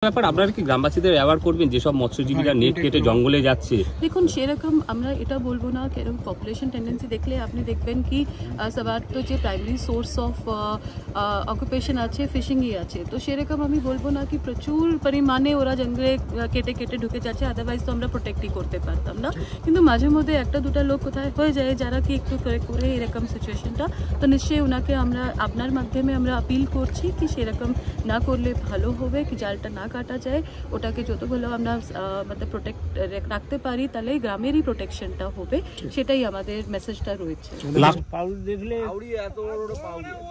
ব্যাপার আপনারা কি গ্রামবাসীদের অ্যাওয়ার করবেন যেসব মৎস্যজীবীরা নেট কেটে জঙ্গলে যাচ্ছে? দেখুন সেরকম আমরা এটা বলবো না, কারণ পপুলেশন টেন্ডেন্সি দেখলে আপনি দেখবেন কি সবার তো যে প্রাইমারি সোর্স অফ অকুপেশন আছে ফিশিংই আছে, তো সেরকম আমি বলবো না কি প্রচুর পরিমাণে ওরা জঙ্গলে কেটে কেটে ঢুকে যাচ্ছে, আদারওয়াইজ তো আমরা প্রোটেক্টই করতে পারতাম না। কিন্তু মাঝে মধ্যে একটা দুটা লোক কোথায় হয়ে যায় যারা কি একটু করে এরকম সিচুয়েশনটা, তো নিশ্চয়ই ওনাকে আমরা আপনার মাধ্যমে আমরা আপিল করছি কি সেরকম না করলে ভালো হবে, কি জালটা না কাটা যায়, ওটাকে যতগুলো আমরা মানে প্রোটেক্ট রাখতে পারি তাহলে গ্রামেরই প্রোটেকশনটা হবে, সেটাই আমাদের মেসেজটা রয়েছে। পাউরি দেখলে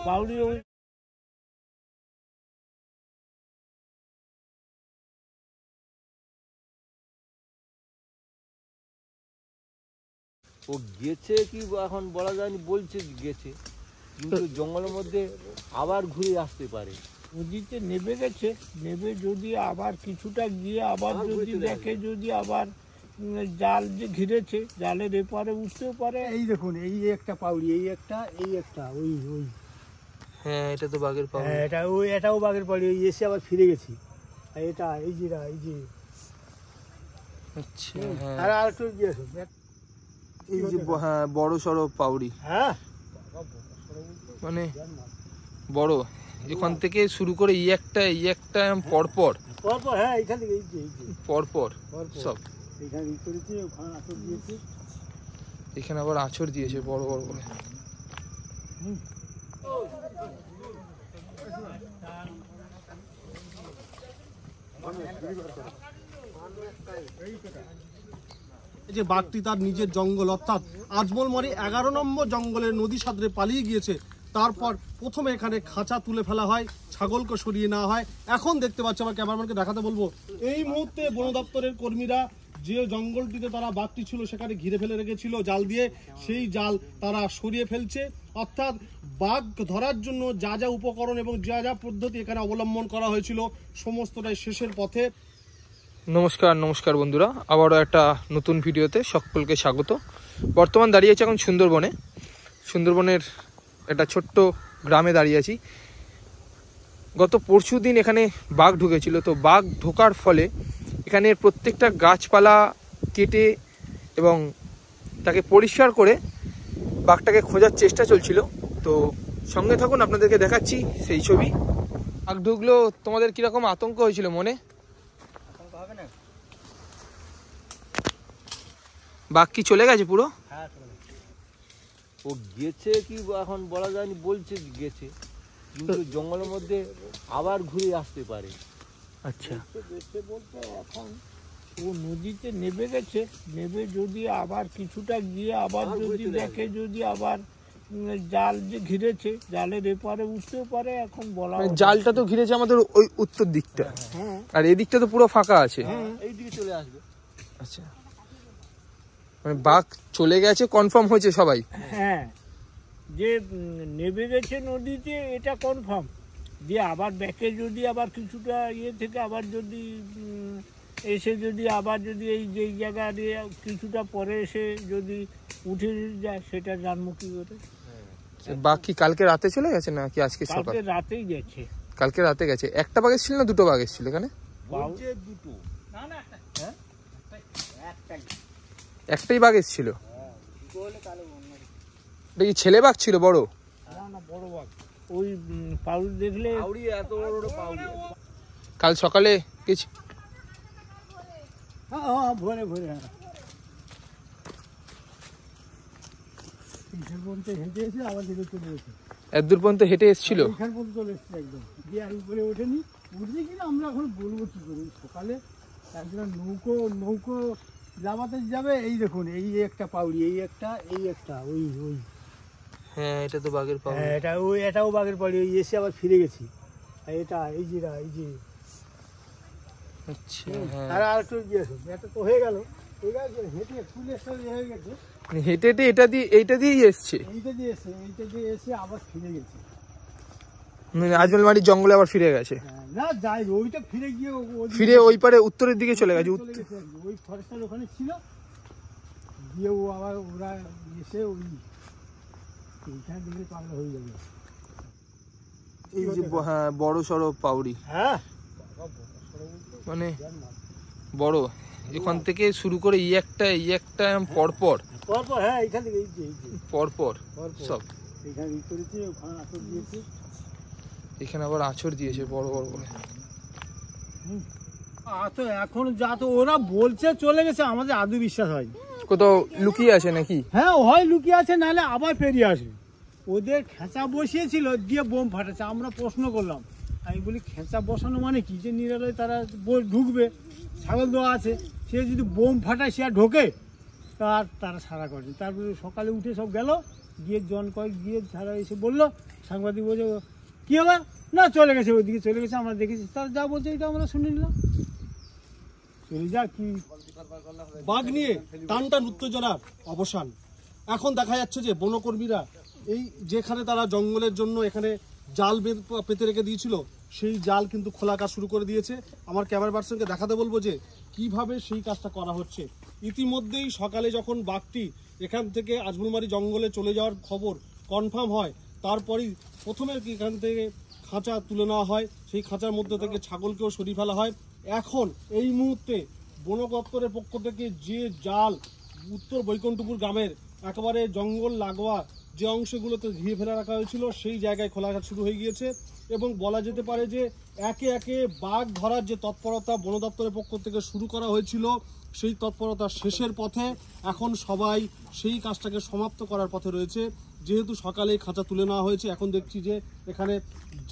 পাউরি ও গেছে কি এখন বলা যায়নি, বলছে গেছে, কিন্তু জঙ্গলের মধ্যে আবার ঘুরে আসতে পারে। নদীতে নেমে গেছে, নেমে যদি আবার কিছুটা গিয়ে আবার যদি দেখে, যদি আবার জাল যে ঘিরেছে জালের এপারে উঠতেও পারে। এই দেখুন, এই একটা পাউরি, এই একটা ওই ওই হ্যাঁ, এটা তো বাঘের পাউরি। হ্যাঁ, এটাও বাঘের পাউরি। ওই এসে আবার ফিরে গেছি। আর এটা এই যে আচ্ছা, হ্যাঁ, আর একটু গিয়েছো এই যে হ্যাঁ বড় সড়ো পাউরি, হ্যাঁ মানে বড় এখান থেকে শুরু করে এই একটা পরপর পরপর, হ্যাঁ এখান থেকে এই যে পরপর সব এখানে ই করেছি, ওখানে আটক দিয়েছি, এখানে আবার আঁচড় দিয়েছে বড় বড় করে। যে বাঘটি তার নিজের জঙ্গল অর্থাৎ আজমলমরি 11 নম্বর জঙ্গলের নদী সাদরে পালিয়ে গিয়েছে। তারপর প্রথমে এখানে খাঁচা তুলে ফেলা হয়, ছাগলকে সরিয়ে নেওয়া হয়। এখন দেখতে পাচ্ছি, আমার ক্যামেরাম্যানকে দেখাতে বলবো, এই মুহূর্তে বন দপ্তরের কর্মীরা যে জঙ্গলটিতে তারা বাঘটি ছিল সেখানে ঘিরে ফেলে রেখেছিল জাল দিয়ে, সেই জাল তারা সরিয়ে ফেলছে। অর্থাৎ বাঘ ধরার জন্য যা যা উপকরণ এবং যা যা পদ্ধতি এখানে অবলম্বন করা হয়েছিল সমস্তটাই শেষের পথে। নমস্কার বন্ধুরা, আবারও একটা নতুন ভিডিওতে সকলকে স্বাগত। বর্তমান দাঁড়িয়ে আছি এখন সুন্দরবনের একটা ছোট্ট গ্রামে দাঁড়িয়ে আছি। গত পরশু দিন এখানে বাঘ ঢুকেছিল, তো বাঘ ঢোকার ফলে এখানের প্রত্যেকটা গাছপালা কেটে এবং তাকে পরিষ্কার করে বাঘটাকে খোঁজার চেষ্টা চলছিল। তো সঙ্গে থাকুন, আপনাদেরকে দেখাচ্ছি সেই ছবি। বাঘ ঢুকলো, তোমাদের কিরকম আতঙ্ক হয়েছিল মনে? বাঘ কি চলে গেছে পুরো? ও গেছে কি এখন বলা যায়নি, বলছে গেছে, কিন্তু জঙ্গলের মধ্যে আবার ঘুরে আসতে পারে। আচ্ছা, বলতে এখন ও নদীতে নেমে গেছে, নেমে যদি আবার কিছুটা গিয়ে আবার যদি দেখে, যদি আবার জাল যে ঘিরেছে জালের এপারে উঠতেও পারে। এখন বলা জালটা তো ঘিরেছে আমাদের ওই উত্তর দিকটা, আর এদিকটা তো পুরো ফাঁকা আছে। এই দিকে চলে আসবে। আচ্ছা, মানে বাঘ চলে গেছে কনফার্ম হয়েছে সবাই? হ্যাঁ, যে নেমে গেছে নদীতে এটা কনফার্ম। দিয়ে আবার ব্যাকে যদি আবার কিছুটা ইয়ে থেকে আবার যদি এসে যদি আবার যদি এই যে জায়গা দিয়ে কিছুটা পরে এসে যদি উঠে যায়, সেটা জানবো কি করে। বাঘ কি কালকে রাতে চলে গেছে না কি আজকে সকাল? কালকে রাতেই গেছে। কালকে রাতে গেছে। একটা বাঘ এসেছিল না দুটো বাঘ এসেছিল এখানে? দুটো, একটাই বাঘ এসেছিল। এটা কি ছেলে বাঘ ছিল বড়? না বড় বাঘ। ওই পাউরি দেখলে এত বড় পাউরি কাল সকালে কিছু ভরে হেঁটে এসে আবার দিকে চলে এসে এদূর পর্যন্ত হেঁটে এসেছিল। এখান পর্যন্ত চলে এসছে একদম। দিয়ে আর উপরে ওঠেনি, উঠছে কিনা আমরা এখন বলবো কি করে। সকালে একজন নৌকো যাবাতে যাবে। এই দেখুন, এই একটা পাউরি, এই একটা ওই হ্যাঁ, এটা তো বাঘের পাউরি। হ্যাঁ, এটাও বাঘের পাউরি। ওই এসে আবার ফিরে গেছি। এটা এই যে আচ্ছা, আর একটু গিয়েছো, এটা তো হয়ে গেল। হেঁটে ফুলে হয়ে গেছে, হেঁটে এইটা দিয়েই এসছে। এইটা দিয়ে এসে আবার ফিরে গেছে। আজমলমারি জঙ্গলে আবার ফিরে গেছে। না যাই, ওইটা ফিরে ওই পারে উত্তরের দিকে চলে গেছে। ওই ফরেস্টার ওখানে ছিল, দিয়ে ও আবার ওরা এসে ওইখানে দিকে পাগলা হয়ে যাবে। এই যে হ্যাঁ বড় সড়ো পাউরি। হ্যাঁ, মানে বড়, এখান থেকে শুরু করে একটা পরপর হ্যাঁ এখান থেকে পরপর সব এখানে করেছে, ওখানে আঁচড় দিয়েছে। এখানে আবার আঁচড় দিয়েছে বড় বড় করে। তো এখন যা তো ওরা বলছে চলে গেছে, আমাদের আদৌ বিশ্বাস হয়। কোথাও লুকিয়ে আছে নাকি? হ্যাঁ হয় লুকিয়ে আছে, নাহলে আবার পেরিয়ে আসবে। ওদের খেঁচা বসিয়েছিল দিয়ে বোম ফাটেছে। আমরা প্রশ্ন করলাম, আমি বলি খেঁচা বসানো মানে কি, যে নিরালয় তারা ঢুকবে, ছাগল দেওয়া আছে, সে যদি বোম ফাটায় সে আর ঢোকে, তারা সারা করেনি। তারপরে সকালে উঠে সব গেল, গিয়ে জন কয়েক গিয়ে সারা এসে বললো, সাংবাদিক বলছে কী হবে না, চলে গেছে ওইদিকে চলে গেছে, আমরা দেখেছি। তারা যা বলছে এটা আমরা শুনে নিলাম, চলে যা। কি বাঘ নিয়ে টানটান উত্তেজনার অবসান। এখন দেখা যাচ্ছে যে বনকর্মীরা এই যেখানে তারা জঙ্গলের জন্য এখানে জাল পেতে রেখে দিয়েছিল, সেই জাল কিন্তু খোলা কাজ শুরু করে দিয়েছে। আমার ক্যামেরা পার্সনকে দেখাতে বলবো যে কিভাবে সেই কাজটা করা হচ্ছে। ইতিমধ্যেই সকালে যখন বাঘটি এখান থেকে আজমলমারি জঙ্গলে চলে যাওয়ার খবর কনফার্ম হয়, তারপরই প্রথমে এখান থেকে খাঁচা তুলে নেওয়া হয়, সেই খাঁচার মধ্যে থেকে ছাগলকেও সরিয়ে ফেলা হয়। এখন এই মুহূর্তে বন দপ্তরের পক্ষ থেকে যে জাল উত্তর বৈকুণ্ঠপুর গ্রামের একেবারে জঙ্গল লাগোয়া যে অংশগুলোতে ঘিরে ফেলে রাখা হয়েছিল, সেই জায়গায় খোলা শুরু হয়ে গিয়েছে। এবং বলা যেতে পারে যে একে একে বাঘ ধরার যে তৎপরতা বন দপ্তরের পক্ষ থেকে শুরু করা হয়েছিল, সেই তৎপরতা শেষের পথে। এখন সবাই সেই কাজটাকে সমাপ্ত করার পথে রয়েছে। যেহেতু সকালে খাঁচা তুলে নেওয়া হয়েছে, এখন দেখছি যে এখানে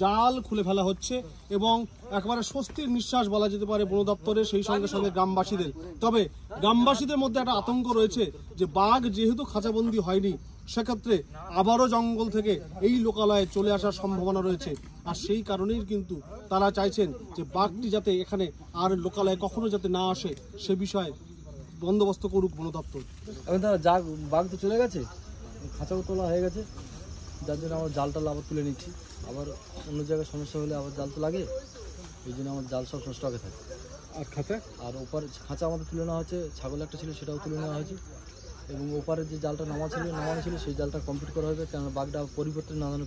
জাল খুলে ফেলা হচ্ছে এবং একেবারে স্বস্তির নিঃশ্বাস বলা যেতে পারে বন দপ্তরের, সেই সঙ্গে সঙ্গে গ্রামবাসীদের। তবে গ্রামবাসীদের মধ্যে একটা আতঙ্ক রয়েছে যে বাঘ যেহেতু খাঁচাবন্দি হয়নি, সেক্ষেত্রে আবারও জঙ্গল থেকে এই লোকালয়ে চলে আসার সম্ভাবনা রয়েছে। আর সেই কারণেই কিন্তু তারা চাইছেন যে বাঘটি যাতে এখানে আর লোকালয়ে কখনো যাতে না আসে, সে বিষয়ে বন্দোবস্ত করুক বন দপ্তর। এখন তারা বাঘ তো চলে গেছে, খাঁচাও তোলা হয়ে গেছে, যার জন্য আমরা জালটা আবার তুলে নিচ্ছি। আবার অন্য জায়গায় সমস্যা হলে আবার জাল তো লাগে, এই জন্য আমার জাল সব স্টকে থাকে। আর খাঁচা আর ওপার খাঁচা আমাদের তুলে নেওয়া হচ্ছে, ছাগল একটা ছিল সেটাও তুলে নেওয়া হয়েছে। এবং ওপারে যে জালটা নামানো ছিল সেই জালটা কমপ্লিট করা হবে, কেননা বাঘটা পরিবর্তন না জানো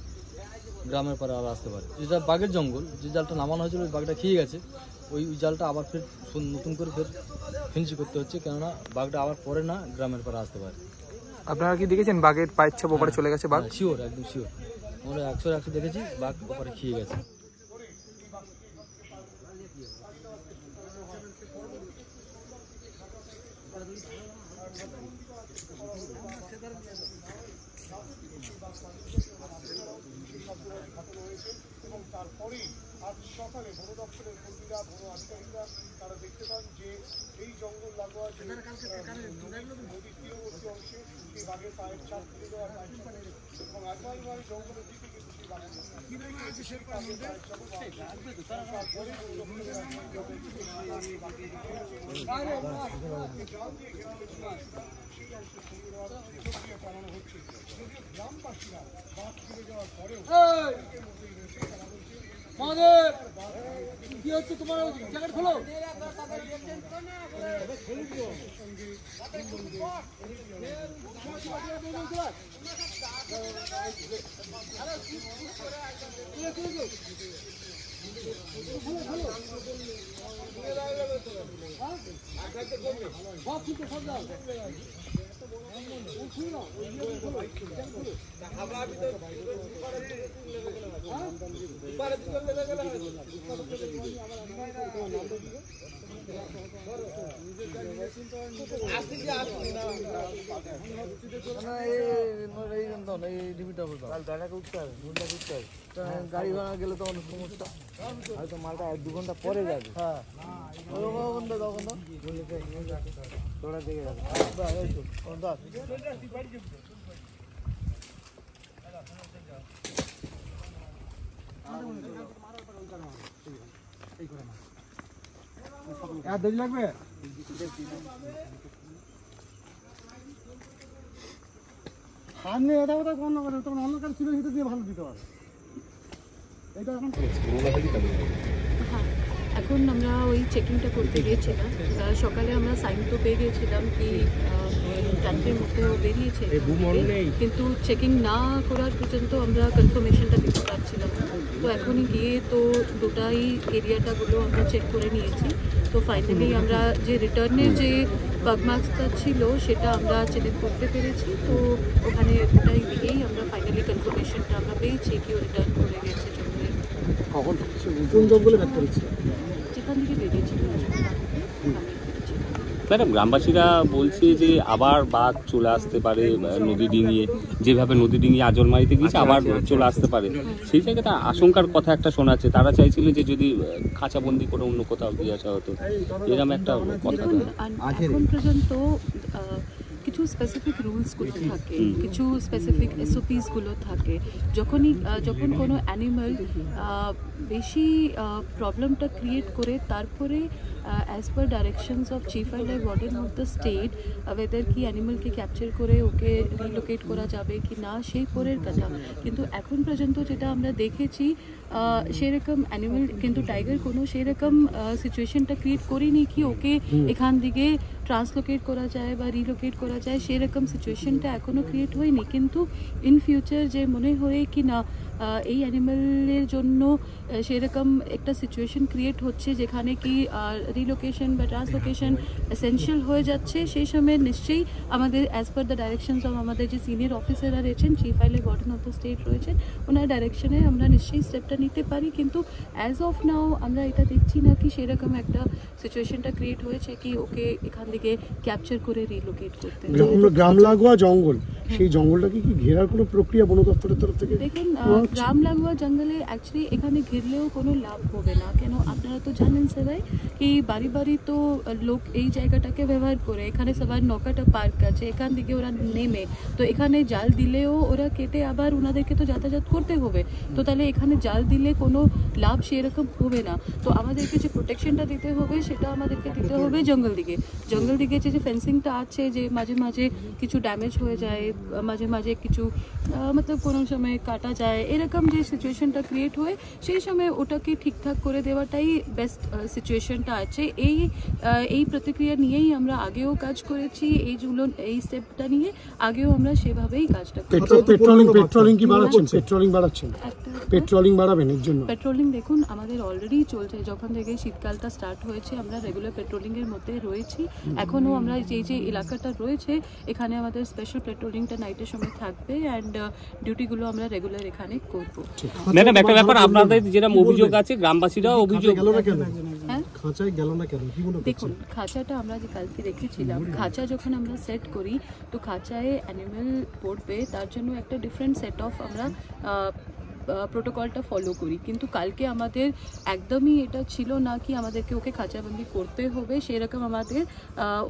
গ্রামের পারে আর আসতে পারে। যেটা বাঘের জঙ্গল, যে জালটা নামানো হয়েছিল ওই বাঘটা খেয়ে গেছে, ওই জালটা আবার ফের নতুন করে ফের ফিনিশ করতে হচ্ছে, কেননা বাঘটা আবার পরে না গ্রামের পারে আসতে পারে। আপনারা কি দেখেছেন বাঘের পায়ের ছাপ ওপারে চলে গেছে? বাঘ শিওর, একদম শিওর, আমরা 100 দেখেছি বাঘ ওপারে খেয়ে গেছে। এবং তারপরেই আজ সকালে বন দপ্তরের কর্মীরা, বন আধিকারিকরা তারা দেখতে পান যে এই জঙ্গল লাগোয়া নদীর তীরবর্তী অংশে সেই বাঘের পায়ের ছাপ তুলে দেওয়া এবং আজমলমারি জঙ্গলের দিকে কিন্তু সেই বাঘের চালানো হচ্ছে। যদিও গ্রামবাসীরা বাঘ ফিরে যাওয়ার পরেও কি হচ্ছে তোমার জ্যাকেট খোলো। গাড়ি ভাড়া গেলে তো অনেক সমস্যা, হয়তো মালটা 1-2 ঘন্টা পরে যাবে। হ্যাঁ দৌড়া দিকে যাবে। দেরি লাগবে। সামনে এটা কথা অন্য করে, তখন অন্য কাজ ছিল সেটা দিয়ে ভালো দিতে পারে। এটা এখন হ্যাঁ, এখন যখন আমরা ওই চেকিংটা করতে গিয়েছিলাম সকালে আমরা সাইন তো পেয়ে গিয়েছিলাম কি রাত্রের মধ্যেও বেরিয়েছে, কিন্তু চেকিং না করার পর্যন্ত আমরা কনফার্মেশনটা দিতে পারছিলাম না। তো এখনই গিয়ে তো দুটাই এরিয়াটাগুলো আমরা চেক করে নিয়েছি। তো ফাইনালি আমরা যে রিটার্নের যে বাগমার্কসটা ছিল সেটা আমরা চিহ্নিত করতে পেরেছি। তো ওখানে ওটাই দিয়েই আমরা ফাইনালি কনফার্মেশনটা আমরা পেয়েছি কি ও রিটার্ন করে গেছে জঙ্গলে। কখন কোন জঙ্গলে ব্যাক করেছে? যেখান থেকে বেরিয়েছিল ম্যাডাম, গ্রামবাসীরা বলছে যে আবার বাঘ চলে আসতে পারে নদী ডিঙিয়ে, যেভাবে নদী ডিঙিয়ে আজলমারিতে গিয়েছে আবার চলে আসতে পারে। সেই জায়গাটা আশঙ্কার কথা একটা শোনাচ্ছে। তারা চাইছিল যে যদি খাঁচাবন্দি করে অন্য কোথাও দিয়ে আসা হতো, এরকম একটা কথা। এখন পর্যন্ত কিছু স্পেসিফিক রুলসগুলো থাকে, কিছু স্পেসিফিক এসওপিসগুলো থাকে। যখন কোনো অ্যানিমাল বেশি প্রবলেমটা ক্রিয়েট করে, তারপরে as per directions of chief wild life warden of the state weather কি অ্যানিমালকে ক্যাপচার করে ওকে রিলোকেট করা যাবে কি না সেই পরের কথা। কিন্তু এখন পর্যন্ত যেটা আমরা দেখেছি সেরকম অ্যানিমাল কিন্তু টাইগার কোনো সেরকম সিচুয়েশনটা ক্রিয়েট করেনি কি ওকে এখান থেকে ট্রান্সলোকেট করা যায় বা রিলোকেট করা যায়, সেরকম সিচুয়েশনটা এখনও ক্রিয়েট হয়নি। কিন্তু ইন ফিউচার যে মনে হয় কি না এই অ্যানিমালের জন্য সেরকম একটা সিচুয়েশন ক্রিয়েট হচ্ছে যেখানে কি রিলোকেশন বা ট্রান্সলোকেশন এসেনশিয়াল হয়ে যাচ্ছে, সেই সময় নিশ্চয়ই আমাদের as per the directions of আমাদের যে সিনিয়র অফিসাররা রয়েছেন, chief wild life warden of the state রয়েছেন, ওনার ডাইরেকশনে আমরা নিশ্চয়ই স্টেপটা নিতে পারি। কিন্তু অ্যাজ অফ নাও আমরা এটা দেখছি না কি সেরকম একটা সিচুয়েশনটা ক্রিয়েট হয়েছে কি ওকে এখান থেকে ক্যাপচার করে রিলোকেট করতে। গ্রাম লাগোয়া জঙ্গল, সেই জঙ্গলটাকে কি ঘেরার কোনো প্রক্রিয়া বন দপ্তরের তরফ থেকে? দেখুন, গ্রাম লাগোয়া জঙ্গলে অ্যাকচুয়ালি এখানে ঘিরলেও কোনো লাভ হবে না। কেন আপনারা তো জানেন সবাই কি বাড়ি বাড়ি তো লোক এই জায়গাটাকে ব্যবহার করে। এখানে সবার নৌকাটা পার্ক আছে, এখান থেকে ওরা নেমে তো এখানে জাল দিলেও ওরা কেটে আবার ওনাদেরকে তো যাতায়াত করতে হবে। তো তাহলে এখানে জাল দিলে কোনো লাভ সেরকম হবে না। তো আমাদেরকে যে প্রোটেকশনটা দিতে হবে সেটা আমাদেরকে দিতে হবে জঙ্গল দিকে। জঙ্গল দিকে যে ফেন্সিংটা আছে, যে মাঝে মাঝে কিছু ড্যামেজ হয়ে যায়, মাঝে মাঝে কিছু মতলব কোনো সময় কাটা যায়, এরকম যে সিচুয়েশনটা ক্রিয়েট হয় সেই সময় ওটাকে ঠিকঠাক করে দেওয়াটাই বেস্ট সিচুয়েশনটা আছে। এই প্রতিক্রিয়া নিয়েই আমরা আগেও কাজ করেছি, এই স্টেপটা নিয়ে আগেও আমরা সেভাবেই কাজটা করি। পেট্রোলিং কি বাড়াচ্ছেন? পেট্রোলিং বাড়াবেন এর জন্য? পেট্রোলিং দেখুন আমাদের অলরেডি চলছে। যখন থেকে শীতকালটা স্টার্ট হয়েছে আমরা রেগুলার পেট্রোলিংয়ের মধ্যে রয়েছি। এখনও আমরা যে এলাকাটা রয়েছে এখানে আমাদের স্পেশাল পেট্রোলিংটা নাইটের সময় থাকবে অ্যান্ড ডিউটিগুলো আমরা রেগুলার এখানে করব। ম্যাডাম, একটা ব্যাপার, আপনাদের যেরকম অভিযোগ আছে গ্রামবাসীরা অভিযোগ খাঁচায় গেল না কেন? দেখুন, খাঁচাটা আমরা যে কালকে রেখেছিলাম, খাঁচা যখন আমরা সেট করি তো খাঁচায় অ্যানিমেল পড়বে, তার জন্য একটা ডিফারেন্ট সেট অফ আমরা প্রোটোকলটা ফলো করি। কিন্তু কালকে আমাদের একদমই এটা ছিল না কি আমাদেরকে ওকে খাঁচাবন্দি করতে হবে, সেরকম আমাদের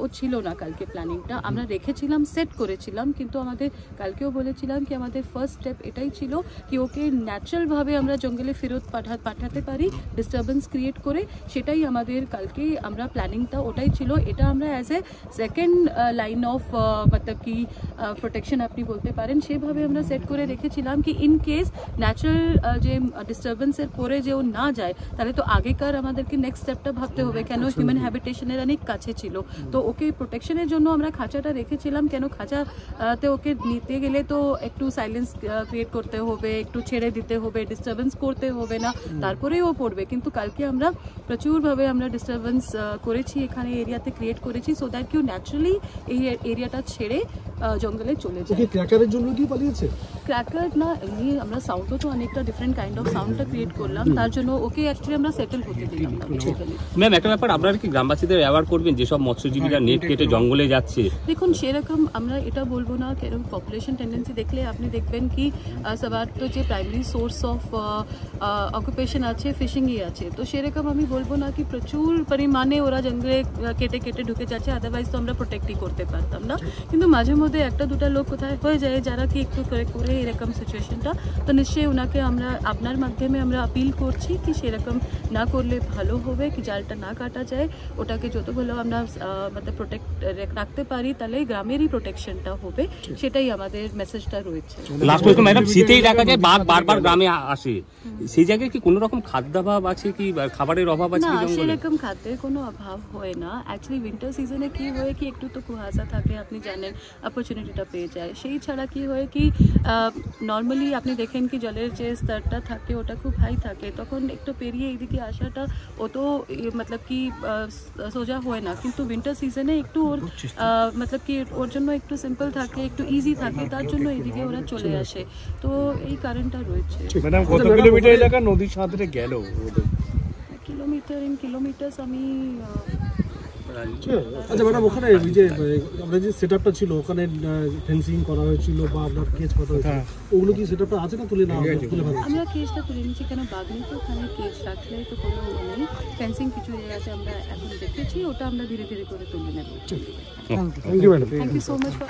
ও ছিল না। কালকে প্ল্যানিংটা আমরা রেখেছিলাম, সেট করেছিলাম, কিন্তু আমাদের কালকেও বলেছিলাম কি আমাদের ফার্স্ট স্টেপ এটাই ছিল কি ওকে ন্যাচারালভাবে আমরা জঙ্গলে ফেরত পাঠাতে পারি ডিস্টারবেন্স ক্রিয়েট করে। সেটাই আমাদের কালকে আমরা প্ল্যানিংটা ওটাই ছিল। এটা আমরা as a second line of মতলব কি প্রোটেকশন আপনি বলতে পারেন, সেভাবে আমরা সেট করে রেখেছিলাম কি ইন কেস ন্যাচারাল যে ডিস্টারবেন্সের পরে যে ও না যায় তাহলে তো আগেকার আমাদেরকে নেক্সট স্টেপটা ভাবতে হবে। কেন হিউম্যান হ্যাবিটেশনের অনেক কাছে ছিল, তো ওকে প্রোটেকশনের জন্য আমরা খাঁচাটা রেখেছিলাম। কেন খাঁচাতে ওকে নিতে গেলে তো একটু সাইলেন্স ক্রিয়েট করতে হবে, একটু ছেড়ে দিতে হবে, ডিস্টারবেন্স করতে হবে না, তারপরেই ও পড়বে। কিন্তু কালকে আমরা প্রচুরভাবে আমরা ডিস্টারবেন্স করেছি, এখানে এরিয়াতে ক্রিয়েট করেছি সো দ্যাট কেউ ন্যাচারালি এই এরিয়াটা ছেড়ে জঙ্গলে চলে যায়। ক্র্যাকারের জন্য কি পালিয়েছে? ক্র্যাকার না, এমনি আমরা সাউন্ডও তো অনেকটা ডিফারেন্ট কাইন্ড অফ সাউন্ডটা ক্রিয়েট করলাম, তার জন্য ওকে অ্যাকচুয়ালি আমরা সেটেল হতে দিলাম না। ম্যাম, একটা ব্যাপার, আপনারা কি গ্রামবাসীদের অ্যাওয়ার করবেন যেসব মৎস্যজীবীরা নেট কেটে জঙ্গলে যাচ্ছে? দেখুন, সেরকম আমরা এটা বলবো না। কেন পপুলেশন টেন্ডেন্সি দেখলে আপনি দেখবেন কি সবার তো যে প্রাইমারি সোর্স অফ অকুপেশন আছে ফিশিংই আছে। তো সেরকম আমি বলবো না কি প্রচুর পরিমাণে ওরা জঙ্গলে কেটে কেটে ঢুকে যাচ্ছে, আদারওয়াইজ তো আমরা প্রোটেক্টই করতে পারতাম না। কিন্তু মাঝে মধ্যে একটা দুটা লোক কোথায় হয়ে যায় যারা কি একটু করে এরকম সিচুয়েশনটা, তো নিশ্চয়ই ওনাকে আমরা আপনার মাধ্যমে আমরা আপিল করছি কি সেরকম না করলে ভালো হবে, কি জালটা না কাটা যায়, ওটাকে যতগুলো আমরা মানে প্রোটেক্ট রাখতে পারি তাহলে গ্রামেরই প্রোটেকশনটা হবে, সেটাই আমাদের মেসেজটা রয়েছে। লাস্ট প্রশ্ন ম্যাডাম, শীতেই দেখা যায় বাঘ বারবার গ্রামে আসে, সেই জায়গায় কি কোনো রকম খাদ্যাভাব আছে কি, খাবারের অভাব আছে না কি জঙ্গলে? সেরকম খাদ্যের কোনো অভাব হয় না। অ্যাকচুয়ালি উইন্টার সিজনে কি হয় কি একটু তো কুয়াশা থাকে, আপনি জানেন, অপরচুনিটিটা পেয়ে যায়। সেই ছাড়া কি হয় কি নর্মালি আপনি দেখেন কি জলের যে স্তরটা থাকে ওটা খুব হাই থাকে, তখন একটু পেরিয়ে এইদিকে আসাটা অত মতলব কি সোজা হয় না, কিন্তু উইন্টার সিজনে একটু ওর মতলব কি ওর জন্য একটু সিম্পল থাকে, একটু ইজি থাকে, তার জন্য এইদিকে ওরা চলে আসে, তো এই কারণটা রয়েছে। ম্যাডাম কত কিলোমিটার এলাকা নদীর সাঁতরে গেল? কিলোমিটার আমি আচ্ছা ম্যাডাম, ওখানে যে আপনার যে সেটআপটা ছিল ওখানে ফেন্সিং করা হয়েছিল বা আপনার কেজ করা হয়েছিল, ওগুলো কি সেটআপটা আছে না তুলে নেওয়া তুলে ফেলা? আমরা কেজটা তুলে নিচ্ছি, কেন বাঘ নেই তো ওখানে কেজ রাখলে তো কোনো নেই, ফেন্সিং কিছু জায়গাতে আমরা এখন দেখেছি, ওটা আমরা ধীরে ধীরে করে তুলে নেব। Thank you madam. Thank you so much for